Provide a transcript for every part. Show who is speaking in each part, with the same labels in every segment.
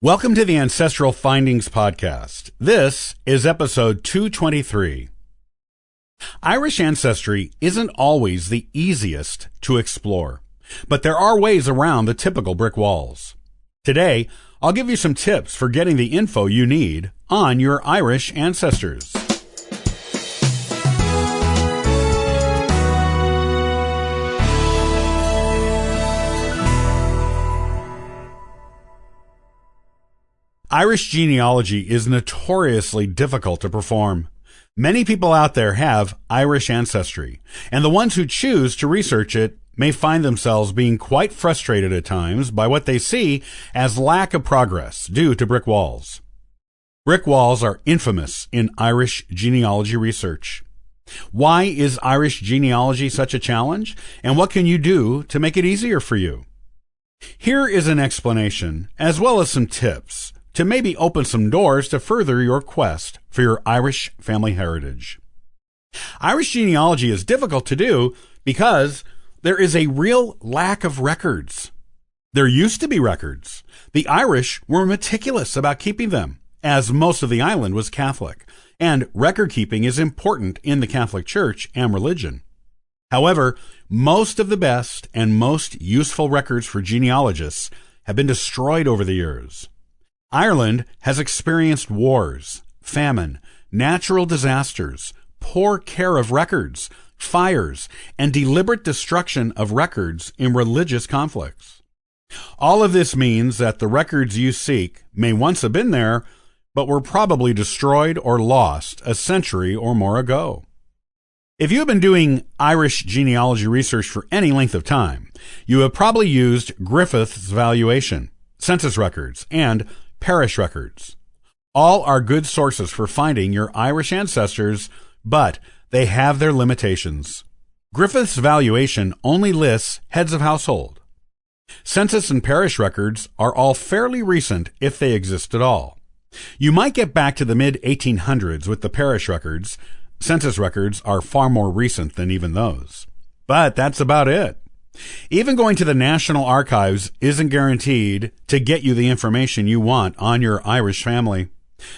Speaker 1: Welcome to the Ancestral Findings Podcast. This is episode 223. Irish ancestry isn't always the easiest to explore, but there are ways around the typical brick walls. Today, I'll give you some tips for getting the info you need on your Irish ancestors. Irish genealogy is notoriously difficult to perform. Many people out there have Irish ancestry, and the ones who choose to research it may find themselves being quite frustrated at times by what they see as lack of progress due to brick walls. Brick walls are infamous in Irish genealogy research. Why is Irish genealogy such a challenge, and what can you do to make it easier for you? Here is an explanation, as well as some tips, to maybe open some doors to further your quest for your Irish family heritage. Irish genealogy is difficult to do because there is a real lack of records. There used to be records. The Irish were meticulous about keeping them, as most of the island was Catholic, and record keeping is important in the Catholic Church and religion. However, most of the best and most useful records for genealogists have been destroyed over the years. Ireland has experienced wars, famine, natural disasters, poor care of records, fires, and deliberate destruction of records in religious conflicts. All of this means that the records you seek may once have been there, but were probably destroyed or lost a century or more ago. If you have been doing Irish genealogy research for any length of time, you have probably used Griffith's valuation, census records, and parish records. All are good sources for finding your Irish ancestors, but they have their limitations. Griffith's valuation only lists heads of household. Census and parish records are all fairly recent if they exist at all. You might get back to the mid-1800s with the parish records. Census records are far more recent than even those. But that's about it. Even going to the National Archives isn't guaranteed to get you the information you want on your Irish family.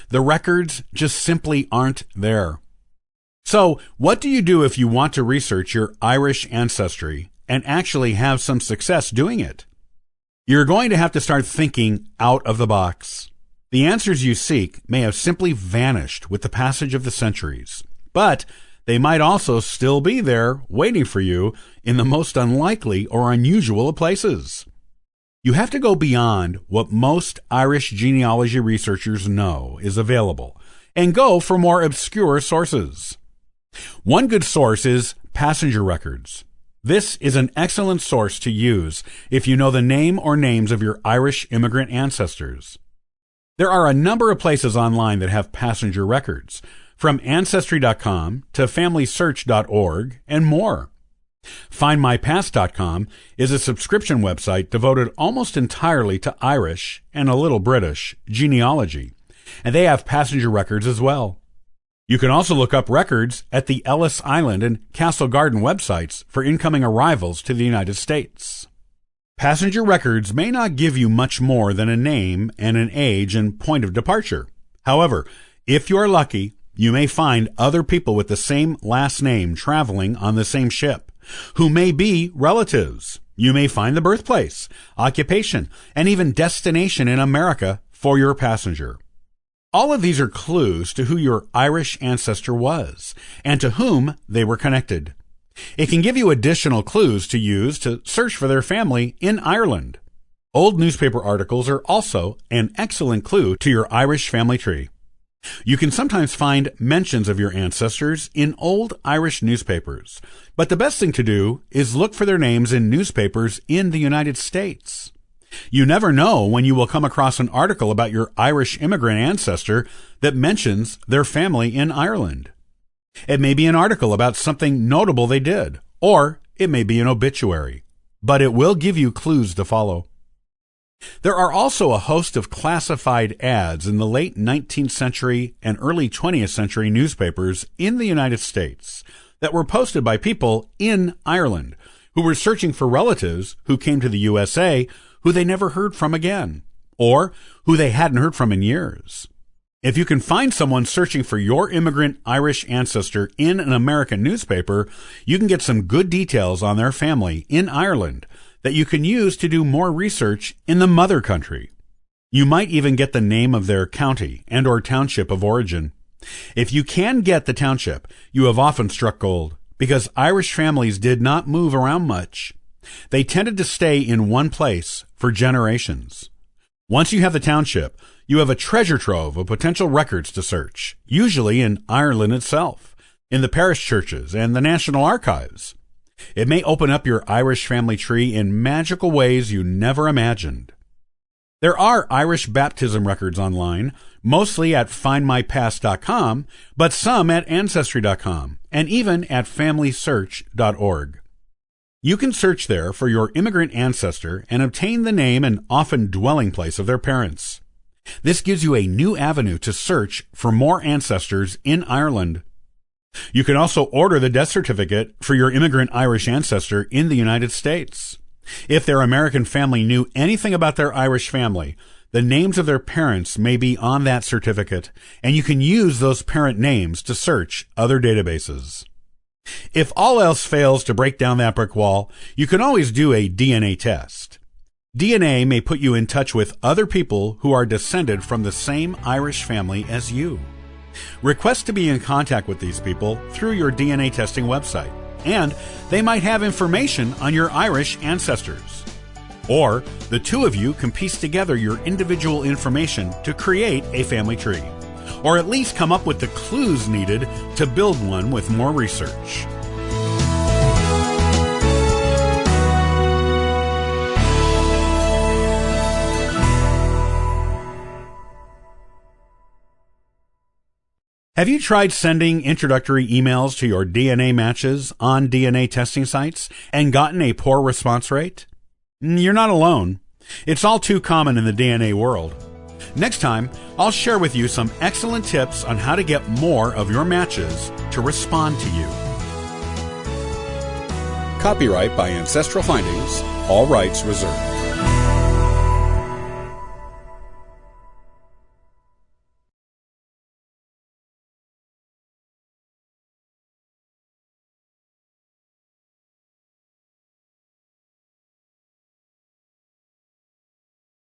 Speaker 1: The records just simply aren't there. So, what do you do if you want to research your Irish ancestry and actually have some success doing it? You're going to have to start thinking out of the box. The answers you seek may have simply vanished with the passage of the centuries, but they might also still be there waiting for you in the most unlikely or unusual of places. You have to go beyond what most Irish genealogy researchers know is available and go for more obscure sources. One good source is passenger records. This is an excellent source to use if you know the name or names of your Irish immigrant ancestors. There are a number of places online that have passenger records, from Ancestry.com to FamilySearch.org and more. FindMyPast.com is a subscription website devoted almost entirely to Irish and a little British genealogy, and they have passenger records as well. You can also look up records at the Ellis Island and Castle Garden websites for incoming arrivals to the United States. Passenger records may not give you much more than a name and an age and point of departure. However, if you are lucky, you may find other people with the same last name traveling on the same ship, who may be relatives. You may find the birthplace, occupation, and even destination in America for your passenger. All of these are clues to who your Irish ancestor was and to whom they were connected. It can give you additional clues to use to search for their family in Ireland. Old newspaper articles are also an excellent clue to your Irish family tree. You can sometimes find mentions of your ancestors in old Irish newspapers, but the best thing to do is look for their names in newspapers in the United States. You never know when you will come across an article about your Irish immigrant ancestor that mentions their family in Ireland. It may be an article about something notable they did, or it may be an obituary, but it will give you clues to follow. There are also a host of classified ads in the late 19th century and early 20th century newspapers in the United States that were posted by people in Ireland who were searching for relatives who came to the USA who they never heard from again. or who they hadn't heard from in years. If you can find someone searching for your immigrant Irish ancestor in an American newspaper, you can get some good details on their family in Ireland that you can use to do more research in the mother country. You might even get the name of their county and or township of origin. If you can get the township, you have often struck gold, because Irish families did not move around much. They tended to stay in one place for generations. Once you have the township, you have a treasure trove of potential records to search, usually in Ireland itself, in the parish churches and the National Archives. It may open up your Irish family tree in magical ways you never imagined. There are Irish baptism records online, mostly at findmypast.com, but some at ancestry.com, and even at familysearch.org. You can search there for your immigrant ancestor and obtain the name and often dwelling place of their parents. This gives you a new avenue to search for more ancestors in Ireland. You can also order the death certificate for your immigrant Irish ancestor in the United States. If their American family knew anything about their Irish family, the names of their parents may be on that certificate, and you can use those parent names to search other databases. If all else fails to break down that brick wall, you can always do a DNA test. DNA may put you in touch with other people who are descended from the same Irish family as you. Request to be in contact with these people through your DNA testing website, and they might have information on your Irish ancestors. Or the two of you can piece together your individual information to create a family tree, or at least come up with the clues needed to build one with more research. Have you tried sending introductory emails to your DNA matches on DNA testing sites and gotten a poor response rate? You're not alone. It's all too common in the DNA world. Next time, I'll share with you some excellent tips on how to get more of your matches to respond to you.
Speaker 2: Copyright by Ancestral Findings, all rights reserved.